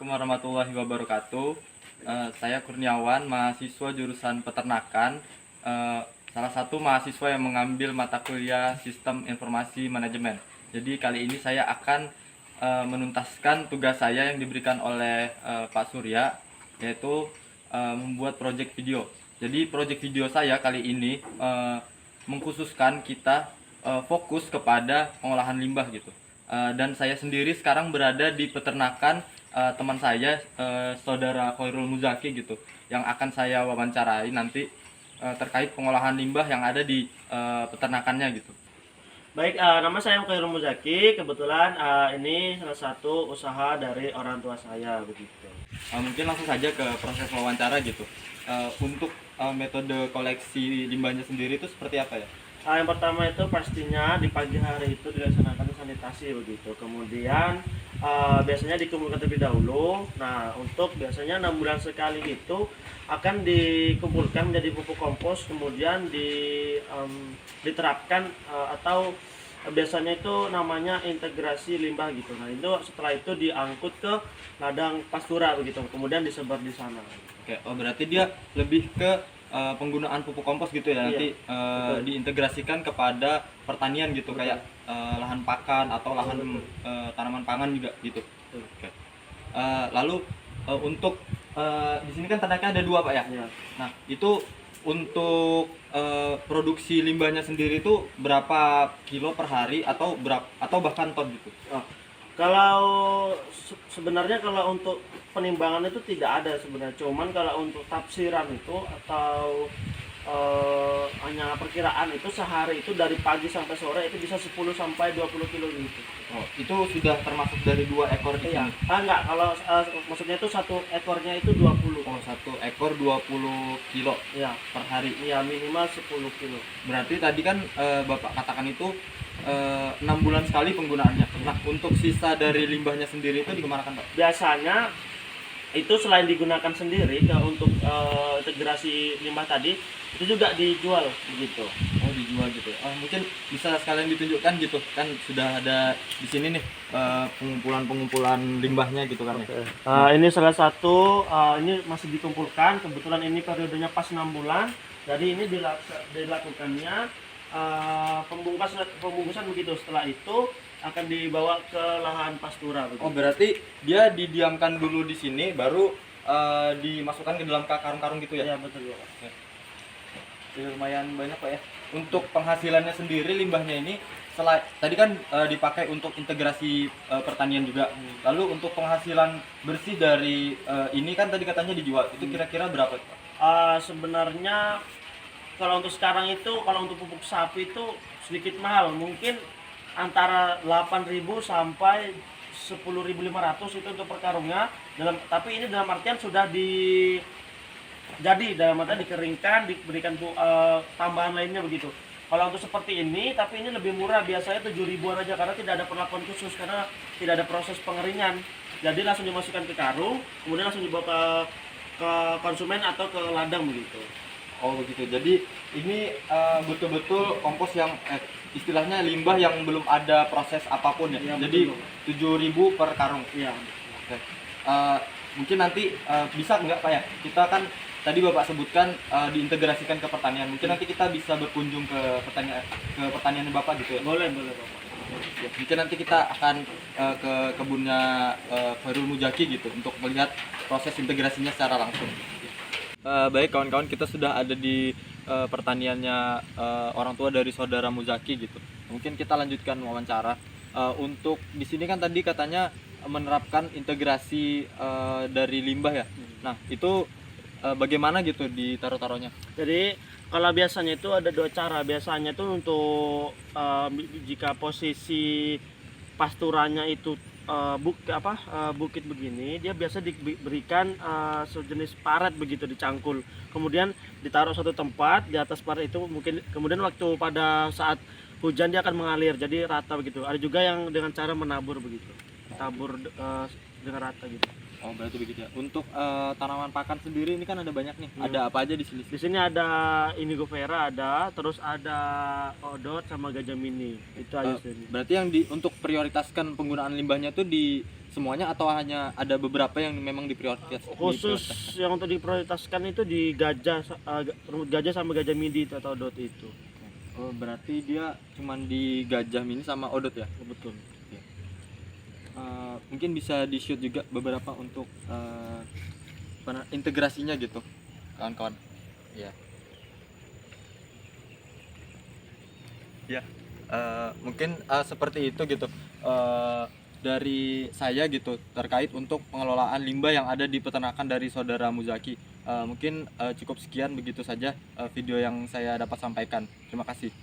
Assalamualaikum warahmatullahi wabarakatuh. Saya Kurniawan, mahasiswa jurusan peternakan. Salah satu mahasiswa yang mengambil mata kuliah Sistem Informasi Manajemen. Jadi kali ini saya akan menuntaskan tugas saya yang diberikan oleh Pak Surya, yaitu membuat project video. Jadi project video saya kali ini mengkhususkan kita fokus kepada pengolahan limbah gitu. Dan saya sendiri sekarang berada di peternakan teman saya, saudara Khairul Muzaki gitu, yang akan saya wawancarai nanti terkait pengolahan limbah yang ada di peternakannya gitu. Baik, nama saya Khairul Muzaki. Kebetulan ini salah satu usaha dari orang tua saya begitu. Mungkin langsung saja ke proses wawancara gitu. Untuk metode koleksi limbahnya sendiri itu seperti apa ya? Yang pertama itu pastinya di pagi hari itu dilaksanakan sanitasi begitu. Kemudian biasanya dikumpulkan terlebih dahulu. Nah, untuk biasanya 6 bulan sekali itu akan dikumpulkan menjadi pupuk kompos, kemudian diterapkan atau biasanya itu namanya integrasi limbah gitu. Nah, itu setelah itu diangkut ke ladang pastura begitu, kemudian disebar di sana. Oke, berarti dia lebih ke penggunaan pupuk kompos gitu ya, Iya, nanti betul. diintegrasikan kepada pertanian gitu, Betul. kayak lahan pakan atau lahan Betul. tanaman pangan juga gitu. Betul. Oke. Lalu untuk di sini kan tandanya ada 2 Pak ya. Iya. Nah itu untuk produksi limbahnya sendiri itu berapa kilo per hari atau atau bahkan ton gitu? Oh, kalau sebenarnya kalau untuk penimbangan itu tidak ada sebenarnya, cuman kalau untuk tafsiran itu atau hanya perkiraan itu sehari itu dari pagi sampai sore itu bisa 10 sampai 20 kilo gitu. Oh, itu sudah termasuk dari 2 ekor di Iya. sini. Enggak, kalau maksudnya itu satu ekornya itu 20. Oh, 1 ekor 20 kilo Iya. per hari. Iya, minimal 10 kilo. Berarti tadi kan Bapak katakan itu 6 bulan sekali penggunaannya. Nah, untuk sisa dari limbahnya sendiri itu dikemanakan Pak? Biasanya itu selain digunakan sendiri untuk integrasi limbah tadi, itu juga dijual begitu. Oh, dijual gitu. Mungkin bisa sekalian ditunjukkan gitu kan, sudah ada di sini nih pengumpulan limbahnya gitu kan ya. Ini salah satu, ini masih dikumpulkan, kebetulan ini periodenya pas 6 bulan. Jadi ini dilakukannya pembungkusan begitu. Setelah itu akan dibawa ke lahan pastura begitu. Oh, berarti dia didiamkan dulu di sini baru dimasukkan ke dalam karung-karung gitu ya. Iya, betul ya. Ya, lumayan banyak Pak ya. Untuk penghasilannya sendiri limbahnya ini tadi kan dipakai untuk integrasi pertanian juga. Lalu untuk penghasilan bersih dari ini kan tadi katanya dijual. Itu kira-kira berapa Pak? Sebenarnya kalau untuk sekarang itu, kalau untuk pupuk sapi itu sedikit mahal, mungkin antara 8.000 sampai 10.500 itu untuk per karungnya. Tapi ini dalam artian sudah dalam artian dikeringkan, diberikan tambahan lainnya begitu. Kalau untuk seperti ini, tapi ini lebih murah, biasanya 7.000-an aja karena tidak ada perlakuan khusus, karena tidak ada proses pengeringan. Jadi langsung dimasukkan ke karung, kemudian langsung dibawa ke konsumen atau ke ladang begitu. Oh begitu. Jadi ini betul-betul kompos yang istilahnya limbah yang belum ada proses apapun ya. Iya, Jadi betul. 7.000 per karung. Iya. Oke. Mungkin nanti bisa nggak Pak ya? Kita kan tadi Bapak sebutkan diintegrasikan ke pertanian. Mungkin nanti kita bisa berkunjung ke pertanian Bapak gitu ya. Boleh, Bapak. Ya, mungkin nanti kita akan ke kebunnya Khairul Muzaki gitu untuk melihat proses integrasinya secara langsung. Baik kawan-kawan, kita sudah ada di pertaniannya orang tua dari saudara Muzaki gitu. Mungkin kita lanjutkan wawancara. Untuk di sini kan tadi katanya menerapkan integrasi dari limbah ya. Nah itu bagaimana gitu ditaruh-taruhnya? Jadi kalau biasanya itu ada 2 cara. Biasanya itu untuk jika posisi pasturanya itu bukit begini, dia biasa diberikan sejenis paret begitu dicangkul. Kemudian ditaruh satu tempat di atas paret itu, mungkin kemudian waktu pada saat hujan dia akan mengalir jadi rata begitu. Ada juga yang dengan cara menabur begitu. Tabur dengan rata gitu. Oh berarti begitu ya. Untuk tanaman pakan sendiri ini kan ada banyak nih. Ada apa aja di sini? Di sini ada indigo vera, ada, terus ada odot sama gajah mini. Itu aja sini. Berarti yang untuk prioritaskan penggunaan limbahnya tuh di semuanya atau hanya ada beberapa yang memang Khusus yang untuk diprioritaskan itu di gajah, rumput gajah sama gajah midi itu atau dot itu. Oh, berarti dia cuman di gajah mini sama odot ya? Betul. Mungkin bisa di shoot juga beberapa untuk integrasinya gitu, kawan-kawan. Ya. Ya, mungkin seperti itu gitu. Dari saya gitu terkait untuk pengelolaan limbah yang ada di peternakan dari saudara Muzaki. Mungkin cukup sekian begitu saja video yang saya dapat sampaikan. Terima kasih.